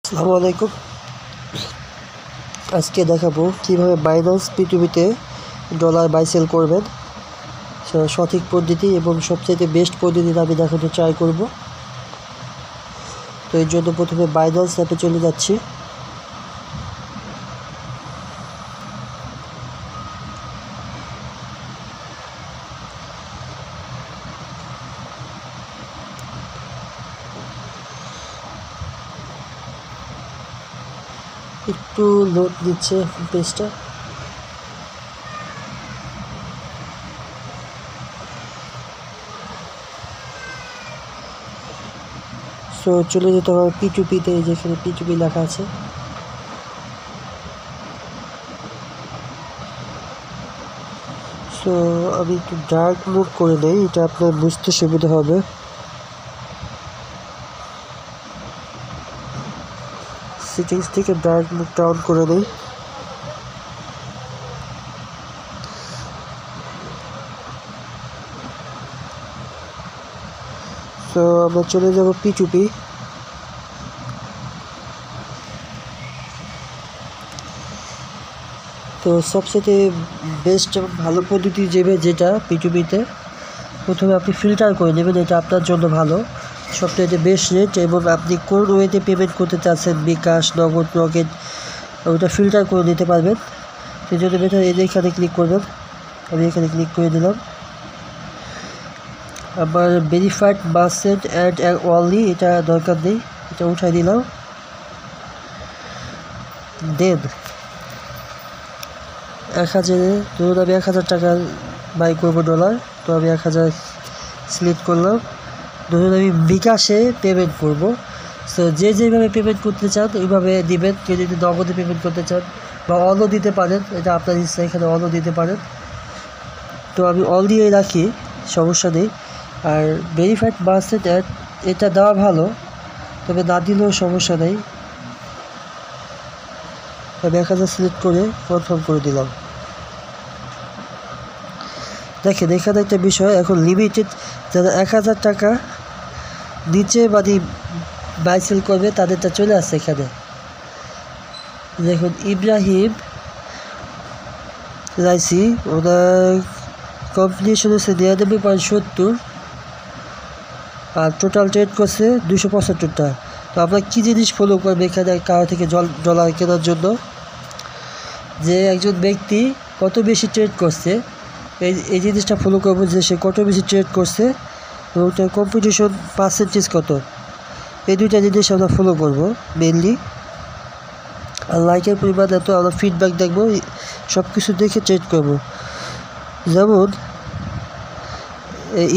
আসসালামু আলাইকুম। আজকে দেখাবো কিভাবে বাইন্যান্স পৃথিবীতে ডলার বাই সেল করবেন। সঠিক পদ্ধতি এবং সবচেয়ে বেস্ট পদ্ধতিটা আমি দেখাতে ট্রাই করব। তো এর জন্য প্রথমে বাইন্যান্স অ্যাপে চলে যাচ্ছি। একটু লোড দিচ্ছে পেজটা। সো চলে যেতে হবে P2P-তে, যেখানে P2P লেখা আছে। সো আমি একটু ডার্ক মুভ করে নেই, এটা আপনার বুঝতে সুবিধা হবে। সেটিংস থেকে ডার্ক মুভ ডাউন করে নেই। তো আমরা চলে যাব P2P। তো সবচেয়ে বেস্ট এবং ভালো পদ্ধতি যেটা P2P-তে প্রথমে আপনি ফিল্টার করে নেবেন, এটা আপনার জন্য ভালো। সবচেয়ে বেস্ট রেট এবং আপনি কোন ওয়েতে পেমেন্ট করতে চাচ্ছেন, বিকাশ, নগদ, রকেট, ওটা ফিল্টার করে নিতে পারবেন। সেই জন্য বেটার এখানে ক্লিক করবেন। আমি এখানে ক্লিক করে দিলাম। আমার ভেরিফাইড মার্চেন্ট অ্যাড অনলি এটা দরকার নেই, এটা উঠাই দিলাম। দেন 1000-এ ধরুন আমি 1000 টাকা বাই করবো ডলার, তো আমি 1000 সিলেক্ট করলাম। ধরুন আমি বিকাশে পেমেন্ট করব। সো যেভাবে পেমেন্ট করতে চান ওইভাবে দিবেন। কেউ যদি নগদে পেমেন্ট করতে চান বা অল দিতে পারেন, এটা আপনার ইচ্ছা, এখানে অল দিতে পারেন। তো আমি অল দিয়ে রাখি, সমস্যা নেই। আর ভেরিফাইড মার্চেন্ট অ্যাড এটা দেওয়া ভালো, তবে না দিলেও সমস্যা নেই। আমি 1000 সিলেক্ট করে কনফার্ম করে দিলাম। দেখেন এখানে একটা বিষয়, এখন লিমিটেড যারা 1000 টাকা নিচে বাই সেল করবে তাদেরটা চলে আসছে এখানে। দেখুন ইব্রাহিম রাইসি, ওনার কমপ্লিশন হচ্ছে 99.70 আর টোটাল ট্রেড করছে 275টা। তো আমরা কী জিনিস ফলো করবে এখানে কারো থেকে ডলার কেনার জন্য, যে একজন ব্যক্তি কত বেশি ট্রেড করছে এই জিনিসটা ফলো করবো, যে সে কত বেশি ট্রেড করছে এবং তার কম্পিটিশন পার্সেন্টেজ কত, এই দুইটা জিনিস আমরা ফলো করবো মেনলি। আর লাইকের পরিমাণ এত, আমরা ফিডব্যাক দেখবো, সব কিছু দেখে ট্রেড করবো। যেমন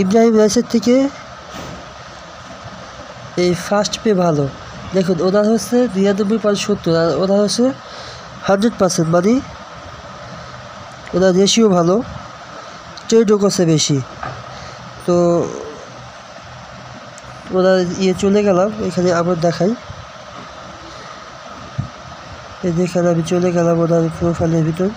ইব্রাহিম রাইসের থেকে এই ফার্স্ট পে ভালো। দেখুন ওনার হচ্ছে 99.70 আর ওনার হচ্ছে 100%, মানে ওনার রেশিও ভালো, ট্রেডও করছে বেশি। তো ওনার চলে গেলাম, এখানে আবার দেখাই। এখানে আমি চলে গেলাম ওনার প্রোফাইলের ভিতর।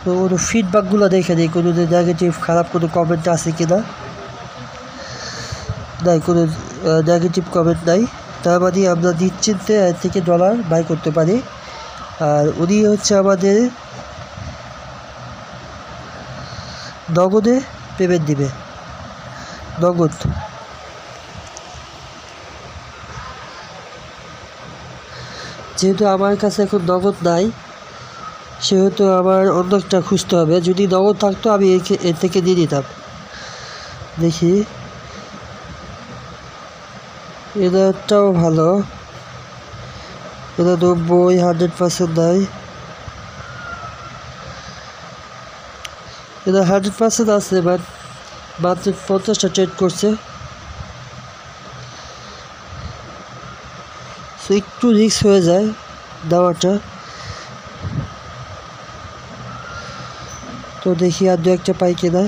তো ওর ফিডব্যাকগুলো দেখে নিই, কোনো নেগেটিভ খারাপ কোনো কমেন্ট আছে কিনা। নাই, কোনো নেগেটিভ কমেন্ট নাই, তার মানে আমরা নিশ্চিন্তে এর থেকে ডলার বাই করতে পারি। আর উনি হচ্ছে আমাদের নগদে পেমেন্ট দিবে, নগদ। যেহেতু আমার কাছে এখন নগদ নাই, সেহেতু আমার অন্য একটা খুঁজতে হবে। যদি নগদ থাকতো আমি এর থেকে নিয়ে নিতাম। দেখি এটাও ভালো, এটা 90, 100% নাই, এটা 100% আছে, বাট মাত্র 50টা ট্রেড করছে। সো একটু রিস্ক হয়ে যায় দেওয়াটা। তো দেখি আর দু একটা পাই কিনা।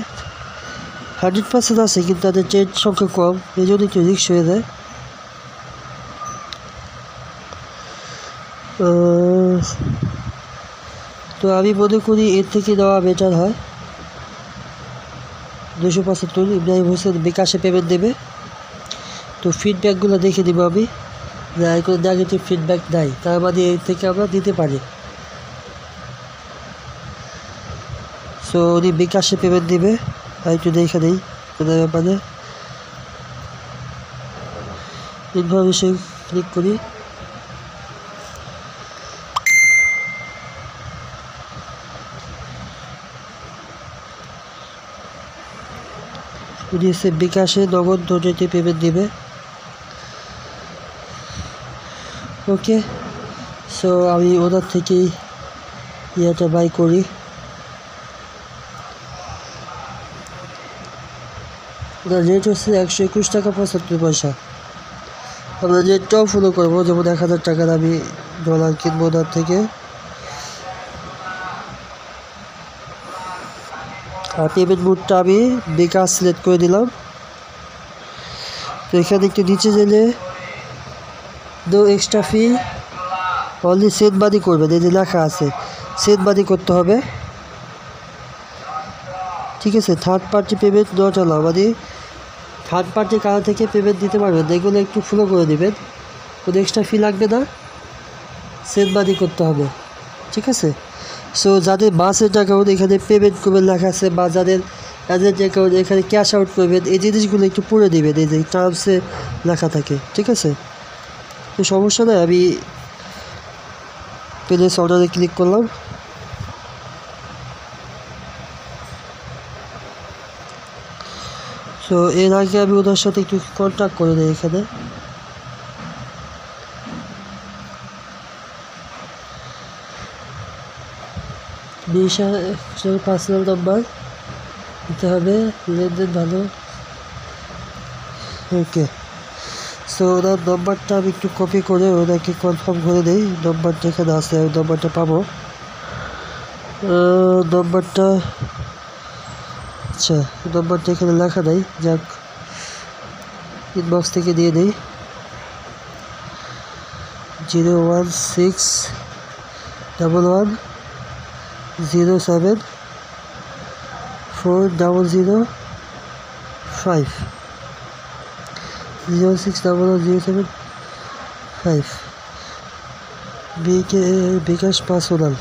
100% আছে কিন্তু তাদের ট্রেড সংখ্যা কম, এই জন্য একটু রিস্ক হয়ে যায়। তো আমি মনে করি এর থেকে দেওয়া বেটার হয়। 275 ইব্রাহিম হোসেন বিকাশে পেমেন্ট দেবে। তো ফিডব্যাকগুলো দেখে দেবো আমি। কোনো নেগেটিভ ফিডব্যাক নাই, তার মানে এই থেকে আমরা দিতে পারি। সো উনি বিকাশে পেমেন্ট দিবে, আর একটু দেখে নেই ওদের ব্যাপারে। ইনফরমেশন ক্লিক করি, উনি এসে বিকাশে নগদ ধরতে পেমেন্ট দিবে। ওকে, সো আমি ওনার থেকেই ইয়েটা বাই করি। ওনার রেট হচ্ছে 121 টাকা 75 পয়সা। আমরা রেটটাও ফলো করবো, যেমন 1000 টাকার আমি ডলার কিনবো ওনার থেকে। আর পেমেন্ট মোডটা আমি বিকাশ সিলেক্ট করে দিলাম। তো এখানে একটু নিচে গেলে no extra fee, only send money করবেন, এই যে লেখা আছে সেন্ড মানি করতে হবে। ঠিক আছে, third party payment not allow, মানে থার্ড পার্টি কারো থেকে পেমেন্ট দিতে পারবেন, এগুলো একটু ফলো করে দেবেন। কোনো এক্সট্রা ফি লাগবে না, সেন্ড মানি করতে হবে। ঠিক আছে, সো যাদের বাসের অ্যাকাউন্ট এখানে পেমেন্ট করবেন লেখা আছে, বা যাদের এজেন্ট অ্যাকাউন্ট এখানে ক্যাশ আউট করবেন, এই জিনিসগুলো একটু পড়ে দেবেন, এই যে টার্মসে লেখা থাকে। ঠিক আছে, তো সমস্যা নেই, আমি প্লেস অর্ডারে ক্লিক করলাম। সো এর আগে আমি ওদের সাথে একটু কন্ট্যাক্ট করে নিই। এখানে পার্সোনাল নাম্বার দিতে হবে, লেনদেন ভালো। ওকে, সো ওনার নম্বরটা আমি একটু কপি করে ওনাকে কনফার্ম করে দিই। নম্বরটা এখানে আছে, আমি নম্বরটা পাবো। নম্বরটা, আচ্ছা নম্বরটা এখানে লেখা নাই, যাক ইনবক্স থেকে দিয়ে দিই। 01611074005 0611075 বিকাশ পার্সোনাল।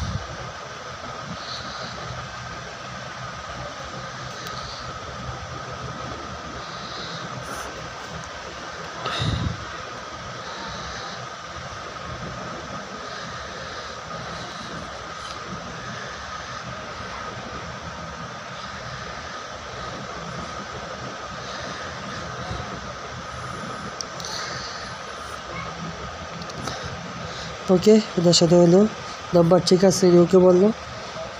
ওকে, ওদের সাথে হলো নাম্বার ঠিক আছে, ওকে বললো।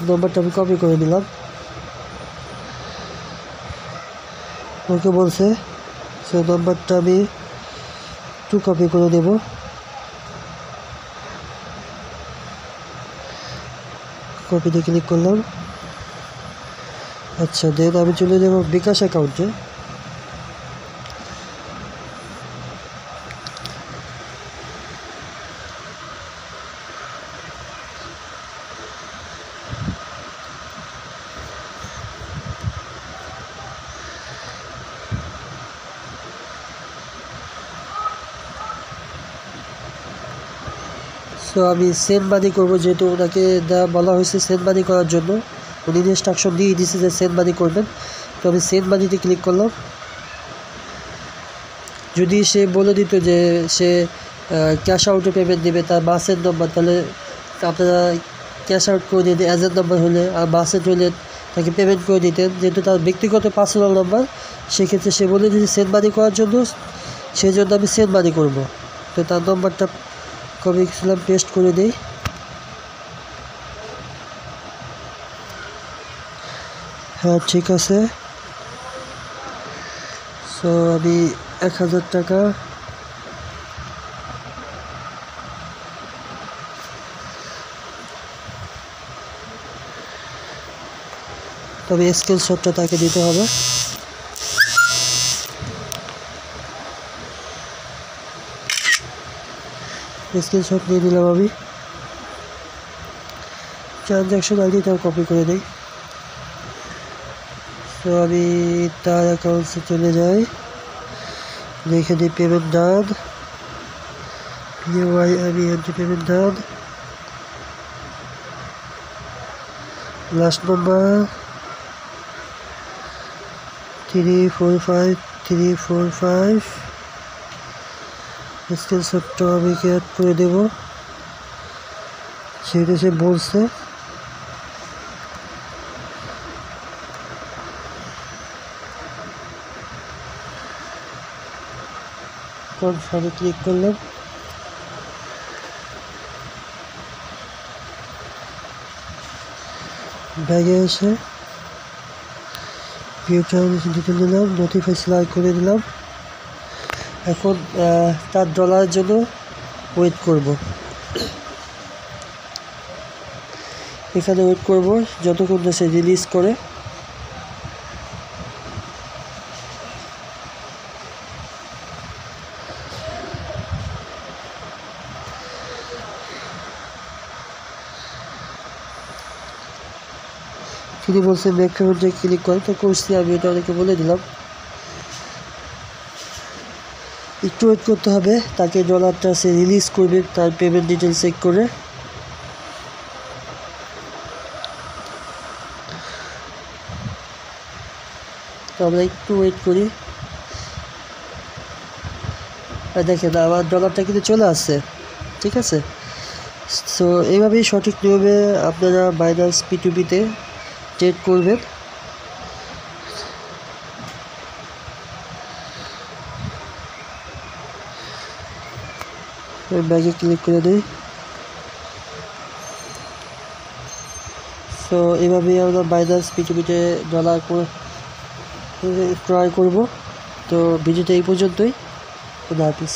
নাম্বারটা আমি কপি করে দিলাম, ওকে বলছে। সো নাম্বারটা আমি একটু কপি করে দেব। কপিতে ক্লিক করলাম। আচ্ছা, দেন আমি চলে যাব বিকাশ অ্যাকাউন্টে। তো আমি সেন্ড মানি করবো, যেহেতু ওনাকে বলা হয়েছে সেন্ড মানি করার জন্য, উনি ইনস্ট্রাকশন দিয়ে দিয়েছে যে সেন্ড মানি করবেন। তো আমি সেন্ড মানিতে ক্লিক করলাম। যদি সে বলে দিত যে সে ক্যাশ আউটে পেমেন্ট দেবে, তার বাসের নম্বর, তাহলে আপনারা ক্যাশ আউট করে দিতেন এজেন্ট নাম্বার হলে, আর বাসের হলে তাকে পেমেন্ট করে দিতেন। যেহেতু তার ব্যক্তিগত পার্সোনাল নাম্বার, সেক্ষেত্রে সে বলে দিয়েছে সেন্ড মানি করার জন্য, সেই জন্য আমি সেন্ড মানি করবো। তো তার নম্বরটা কপি ছিলাম, পেস্ট করে দিই। হ্যাঁ ঠিক আছে, সো আমি 1000 টাকা তবে স্ক্রিনশটটা তাকে দিতে হবে। স্ক্রিনশট নিয়ে দিলাম আমি। ট্রানজ্যাকশন আইডিটাও কপি করে দিই। তো আমি তার অ্যাকাউন্টসে চলে যাই, দেখে দিই পেমেন্ট ডান। UIMENT পেমেন্ট ডান। লাস্ট নাম্বার 345345 স্ক্রিনশটটা আমি অ্যাড করে দেব, সেটা সে বলছে। কনফার্মে ক্লিক করলাম। ব্যাগে এসে ভিউ ট্রানজেকশন ডিটেল দিলাম, নোটিফাই সিলেক্ট করে দিলাম। এখন তার ডলারের জন্য ওয়েট করব। এখানে ওয়েট করব যতক্ষণ না সে রিলিজ করে। তিনি বলছে মেক পেমেন্টে ক্লিক করে, তো করছি, আমি এটা অনেকে বলে দিলাম। একটু ওয়েট করতে হবে, তাকে ডলারটা সে রিলিজ করবে তার পেমেন্ট ডিটেল চেক করে। তো আমরা একটু ওয়েট করি। দেখেন আমার ডলারটা কিন্তু চলে আসছে, ঠিক আছে। সো এইভাবেই সঠিক নিয়মে আপনারা বাইন্যান্স P2P-তে ট্রেড করবেন। ব্যাগে ক্লিক করে দিই। সো এইভাবেই আমরা বাইন্যান্স P2P-তে ডলার ক্রয় করব। তো ভিডিওটা এই পর্যন্তই। খুদা হাফিজ।